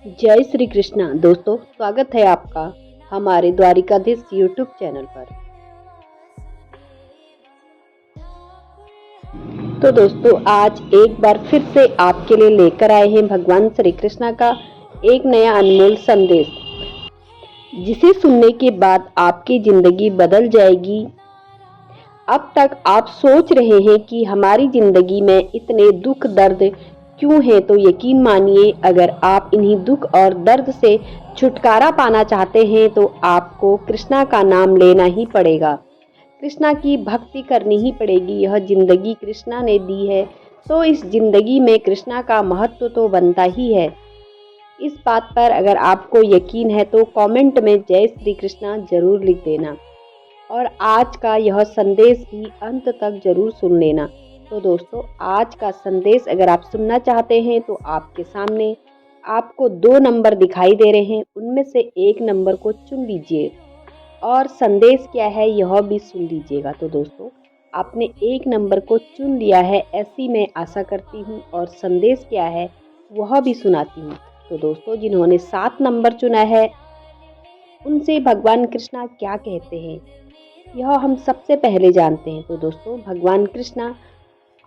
जय श्री कृष्णा दोस्तों, स्वागत है आपका हमारे द्वारिकाधीश यूट्यूब चैनल पर। तो दोस्तों, आज एक बार फिर से आपके लिए लेकर आए हैं भगवान श्री कृष्णा का एक नया अनमोल संदेश, जिसे सुनने के बाद आपकी जिंदगी बदल जाएगी। अब तक आप सोच रहे हैं कि हमारी जिंदगी में इतने दुख दर्द क्यों है, तो यकीन मानिए, अगर आप इन्हीं दुख और दर्द से छुटकारा पाना चाहते हैं तो आपको कृष्णा का नाम लेना ही पड़ेगा। कृष्णा की भक्ति करनी ही पड़ेगी। यह जिंदगी कृष्णा ने दी है, तो इस जिंदगी में कृष्णा का महत्व तो बनता ही है। इस बात पर अगर आपको यकीन है तो कमेंट में जय श्री कृष्णा जरूर लिख देना और आज का यह संदेश भी अंत तक जरूर सुन लेना। तो दोस्तों, आज का संदेश अगर आप सुनना चाहते हैं तो आपके सामने आपको 2 नंबर दिखाई दे रहे हैं, उनमें से एक नंबर को चुन लीजिए और संदेश क्या है यह भी सुन लीजिएगा। तो दोस्तों, आपने एक नंबर को चुन लिया है, ऐसी मैं आशा करती हूँ, और संदेश क्या है वह भी सुनाती हूँ। तो दोस्तों, जिन्होंने 7 नंबर चुना है उनसे भगवान कृष्णा क्या कहते हैं यह हम सबसे पहले जानते हैं। तो दोस्तों, भगवान कृष्णा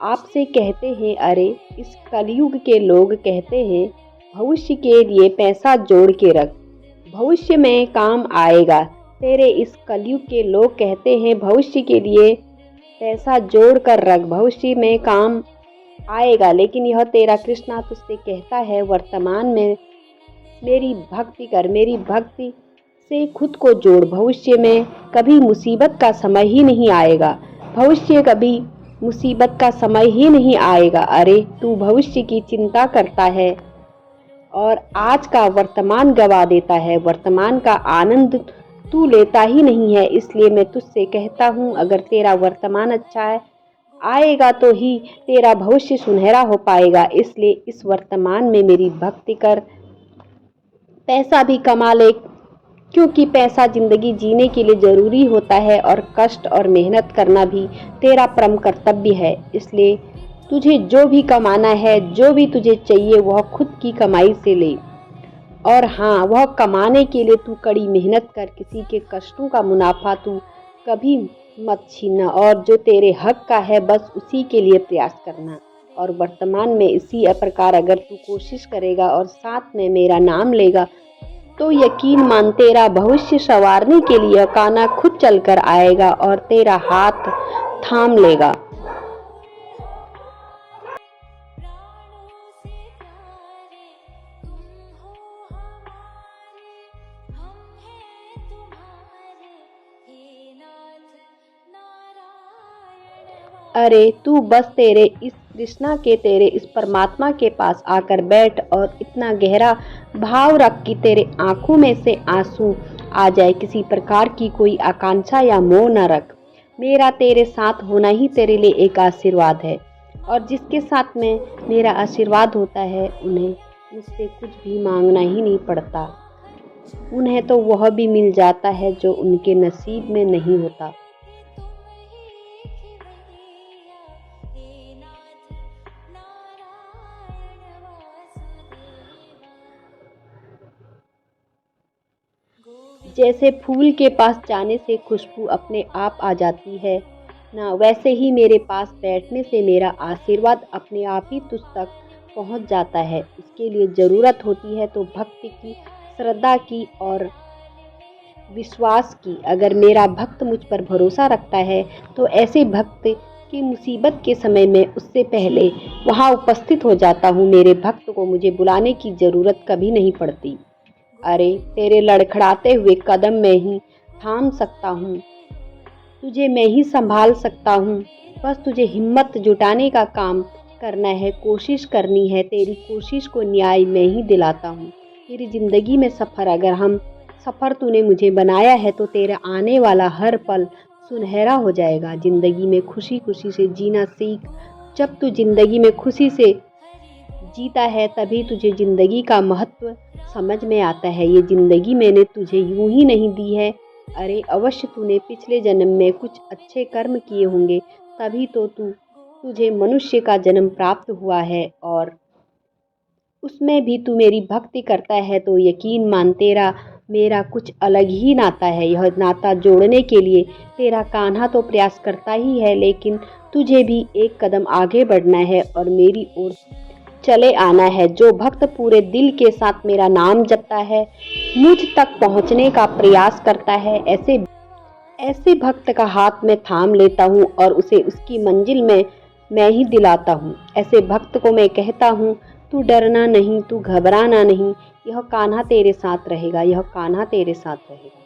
आपसे कहते हैं, अरे इस कलयुग के लोग कहते हैं भविष्य के लिए पैसा जोड़ के रख, भविष्य में काम आएगा। तेरे इस कलयुग के लोग कहते हैं भविष्य के लिए पैसा जोड़ कर रख, भविष्य में काम आएगा। लेकिन यह तेरा कृष्णा तुझसे कहता है वर्तमान में मेरी भक्ति कर, मेरी भक्ति से खुद को जोड़। भविष्य में कभी मुसीबत का समय ही नहीं आएगा, भविष्य कभी मुसीबत का समय ही नहीं आएगा। अरे तू भविष्य की चिंता करता है और आज का वर्तमान गवा देता है, वर्तमान का आनंद तू लेता ही नहीं है। इसलिए मैं तुझसे कहता हूँ, अगर तेरा वर्तमान अच्छा है आएगा तो ही तेरा भविष्य सुनहरा हो पाएगा। इसलिए इस वर्तमान में मेरी भक्ति कर, पैसा भी कमा ले, क्योंकि पैसा जिंदगी जीने के लिए जरूरी होता है और कष्ट और मेहनत करना भी तेरा परम कर्तव्य है। इसलिए तुझे जो भी कमाना है, जो भी तुझे चाहिए, वह खुद की कमाई से ले। और हाँ, वह कमाने के लिए तू कड़ी मेहनत कर, किसी के कष्टों का मुनाफा तू कभी मत छीनना, और जो तेरे हक का है बस उसी के लिए प्रयास करना। और वर्तमान में इसी प्रकार अगर तू कोशिश करेगा और साथ में मेरा नाम लेगा तो यकीन मान, तेरा भविष्य संवारने के लिए कान्हा खुद चलकर आएगा और तेरा हाथ थाम लेगा। अरे तू बस तेरे इस कृष्णा के, तेरे इस परमात्मा के पास आकर बैठ और इतना गहरा भाव रख कि तेरे आंखों में से आंसू आ जाए। किसी प्रकार की कोई आकांक्षा या मोह न रख। मेरा तेरे साथ होना ही तेरे लिए एक आशीर्वाद है, और जिसके साथ में मेरा आशीर्वाद होता है उन्हें मुझसे कुछ भी मांगना ही नहीं पड़ता। उन्हें तो वह भी मिल जाता है जो उनके नसीब में नहीं होता। जैसे फूल के पास जाने से खुशबू अपने आप आ जाती है ना, वैसे ही मेरे पास बैठने से मेरा आशीर्वाद अपने आप ही तुझ तक पहुंच जाता है। इसके लिए ज़रूरत होती है तो भक्ति की, श्रद्धा की और विश्वास की। अगर मेरा भक्त मुझ पर भरोसा रखता है तो ऐसे भक्त की मुसीबत के समय में उससे पहले वहाँ उपस्थित हो जाता हूँ। मेरे भक्त को मुझे बुलाने की ज़रूरत कभी नहीं पड़ती। अरे तेरे लड़खड़ाते हुए कदम मैं ही थाम सकता हूँ, तुझे मैं ही संभाल सकता हूँ। बस तुझे हिम्मत जुटाने का काम करना है, कोशिश करनी है। तेरी कोशिश को न्याय मैं ही दिलाता हूँ। तेरी ज़िंदगी में सफ़र तूने मुझे बनाया है तो तेरा आने वाला हर पल सुनहरा हो जाएगा। ज़िंदगी में खुशी खुशी से जीना सीख। जब तू ज़िंदगी में खुशी से जीता है तभी तुझे ज़िंदगी का महत्व समझ में आता है। ये ज़िंदगी मैंने तुझे यूं ही नहीं दी है। अरे अवश्य तूने पिछले जन्म में कुछ अच्छे कर्म किए होंगे, तभी तो तुझे मनुष्य का जन्म प्राप्त हुआ है, और उसमें भी तू मेरी भक्ति करता है तो यकीन मान तेरा मेरा कुछ अलग ही नाता है। यह नाता जोड़ने के लिए तेरा कान्हा तो प्रयास करता ही है, लेकिन तुझे भी एक कदम आगे बढ़ना है और मेरी ओर चले आना है। जो भक्त पूरे दिल के साथ मेरा नाम जपता है, मुझ तक पहुँचने का प्रयास करता है, ऐसे भक्त का हाथ में थाम लेता हूँ और उसे उसकी मंजिल में मैं ही दिलाता हूँ। ऐसे भक्त को मैं कहता हूँ, तू डरना नहीं, तू घबराना नहीं, यह कान्हा तेरे साथ रहेगा, यह कान्हा तेरे साथ रहेगा।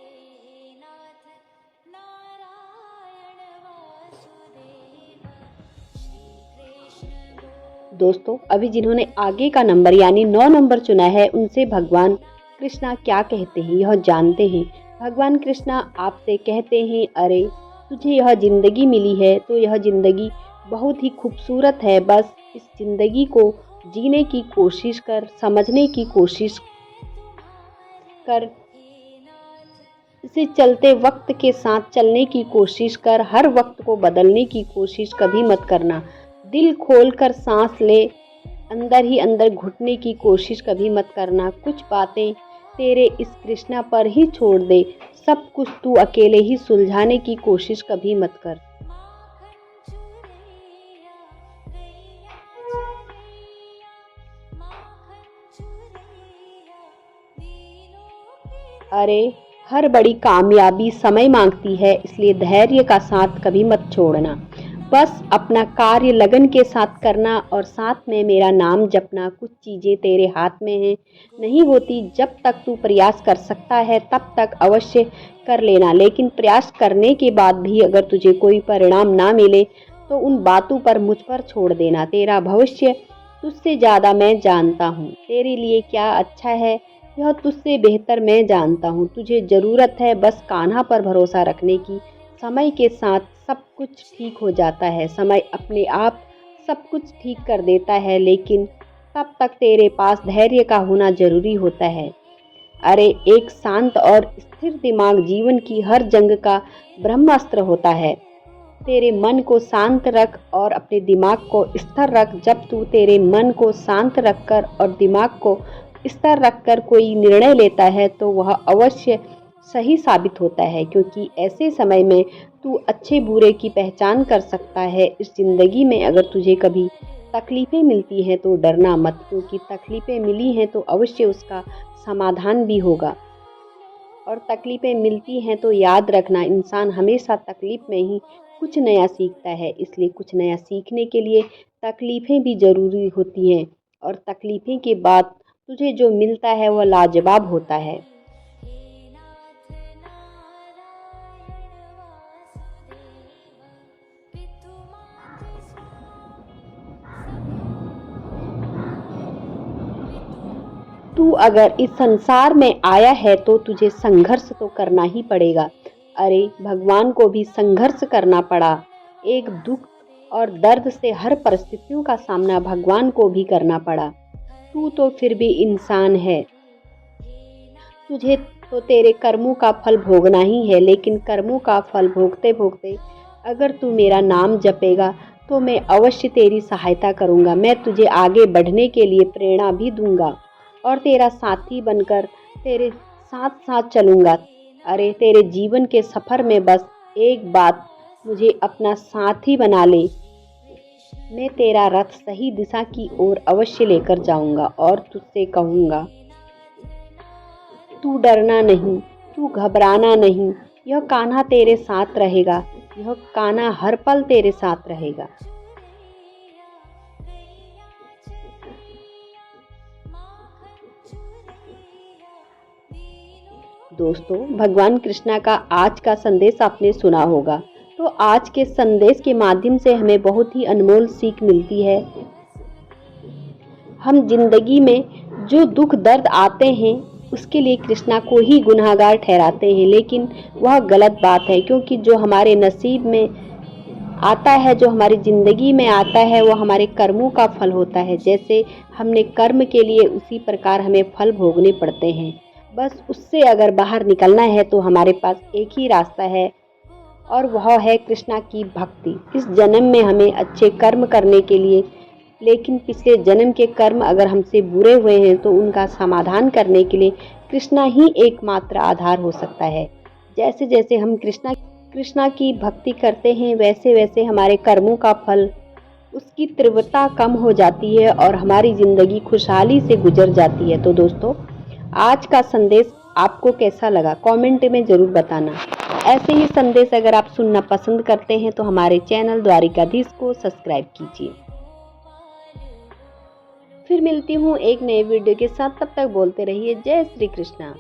दोस्तों, अभी जिन्होंने आगे का नंबर यानी 9 नंबर चुना है, उनसे भगवान कृष्णा क्या कहते हैं यह जानते हैं। भगवान कृष्णा आपसे कहते हैं, अरे तुझे यह जिंदगी मिली है तो यह जिंदगी बहुत ही खूबसूरत है। बस इस जिंदगी को जीने की कोशिश कर, समझने की कोशिश कर, इसे चलते वक्त के साथ चलने की कोशिश कर। हर वक्त को बदलने की कोशिश कभी मत करना। दिल खोलकर सांस ले, अंदर ही अंदर घुटने की कोशिश कभी मत करना। कुछ बातें तेरे इस कृष्णा पर ही छोड़ दे, सब कुछ तू अकेले ही सुलझाने की कोशिश कभी मत कर। अरे हर बड़ी कामयाबी समय मांगती है, इसलिए धैर्य का साथ कभी मत छोड़ना। बस अपना कार्य लगन के साथ करना और साथ में मेरा नाम जपना। कुछ चीज़ें तेरे हाथ में हैं, नहीं होती। जब तक तू प्रयास कर सकता है तब तक अवश्य कर लेना, लेकिन प्रयास करने के बाद भी अगर तुझे कोई परिणाम ना मिले तो उन बातों पर मुझ पर छोड़ देना। तेरा भविष्य तुझसे ज़्यादा मैं जानता हूँ। तेरे लिए क्या अच्छा है यह तुझसे बेहतर मैं जानता हूँ। तुझे ज़रूरत है बस कान्हा पर भरोसा रखने की। समय के साथ सब कुछ ठीक हो जाता है, समय अपने आप सब कुछ ठीक कर देता है, लेकिन तब तक तेरे पास धैर्य का होना जरूरी होता है। अरे एक शांत और स्थिर दिमाग जीवन की हर जंग का ब्रह्मास्त्र होता है। तेरे मन को शांत रख और अपने दिमाग को स्थिर रख। जब तू तेरे मन को शांत रखकर और दिमाग को स्थिर रखकर कोई निर्णय लेता है तो वह अवश्य सही साबित होता है, क्योंकि ऐसे समय में तू अच्छे बुरे की पहचान कर सकता है। इस जिंदगी में अगर तुझे कभी तकलीफ़ें मिलती हैं तो डरना मत, क्योंकि तकलीफ़ें मिली हैं तो अवश्य उसका समाधान भी होगा। और तकलीफ़ें मिलती हैं तो याद रखना, इंसान हमेशा तकलीफ़ में ही कुछ नया सीखता है। इसलिए कुछ नया सीखने के लिए तकलीफ़ें भी ज़रूरी होती हैं, और तकलीफ़ें के बाद तुझे जो मिलता है वह लाजवाब होता है। तू अगर इस संसार में आया है तो तुझे संघर्ष तो करना ही पड़ेगा। अरे भगवान को भी संघर्ष करना पड़ा। एक दुख और दर्द से हर परिस्थितियों का सामना भगवान को भी करना पड़ा। तू तो फिर भी इंसान है, तुझे तो तेरे कर्मों का फल भोगना ही है, लेकिन कर्मों का फल भोगते भोगते अगर तू मेरा नाम जपेगा तो मैं अवश्य तेरी सहायता करूँगा। मैं तुझे आगे बढ़ने के लिए प्रेरणा भी दूंगा और तेरा साथी बनकर तेरे साथ साथ चलूँगा। अरे तेरे जीवन के सफ़र में बस एक बात, मुझे अपना साथी बना ले। मैं तेरा रथ सही दिशा की ओर अवश्य लेकर जाऊँगा और तुझसे कहूँगा, तू डरना नहीं, तू घबराना नहीं, यह कान्हा तेरे साथ रहेगा, यह कान्हा हर पल तेरे साथ रहेगा। दोस्तों, भगवान कृष्णा का आज का संदेश आपने सुना होगा। तो आज के संदेश के माध्यम से हमें बहुत ही अनमोल सीख मिलती है। हम जिंदगी में जो दुख दर्द आते हैं उसके लिए कृष्णा को ही गुनहगार ठहराते हैं, लेकिन वह गलत बात है, क्योंकि जो हमारे नसीब में आता है, जो हमारी ज़िंदगी में आता है, वो हमारे कर्मों का फल होता है। जैसे हमने कर्म के लिए उसी प्रकार हमें फल भोगने पड़ते हैं। बस उससे अगर बाहर निकलना है तो हमारे पास एक ही रास्ता है, और वह है कृष्णा की भक्ति। इस जन्म में हमें अच्छे कर्म करने के लिए लेकिन पिछले जन्म के कर्म अगर हमसे बुरे हुए हैं तो उनका समाधान करने के लिए कृष्णा ही एकमात्र आधार हो सकता है। जैसे जैसे हम कृष्णा की भक्ति करते हैं वैसे वैसे हमारे कर्मों का फल, उसकी तीव्रता कम हो जाती है और हमारी ज़िंदगी खुशहाली से गुजर जाती है। तो दोस्तों, आज का संदेश आपको कैसा लगा कमेंट में ज़रूर बताना। ऐसे ही संदेश अगर आप सुनना पसंद करते हैं तो हमारे चैनल द्वारिकाधीश को सब्सक्राइब कीजिए। फिर मिलती हूँ एक नए वीडियो के साथ, तब तक बोलते रहिए जय श्री कृष्णा।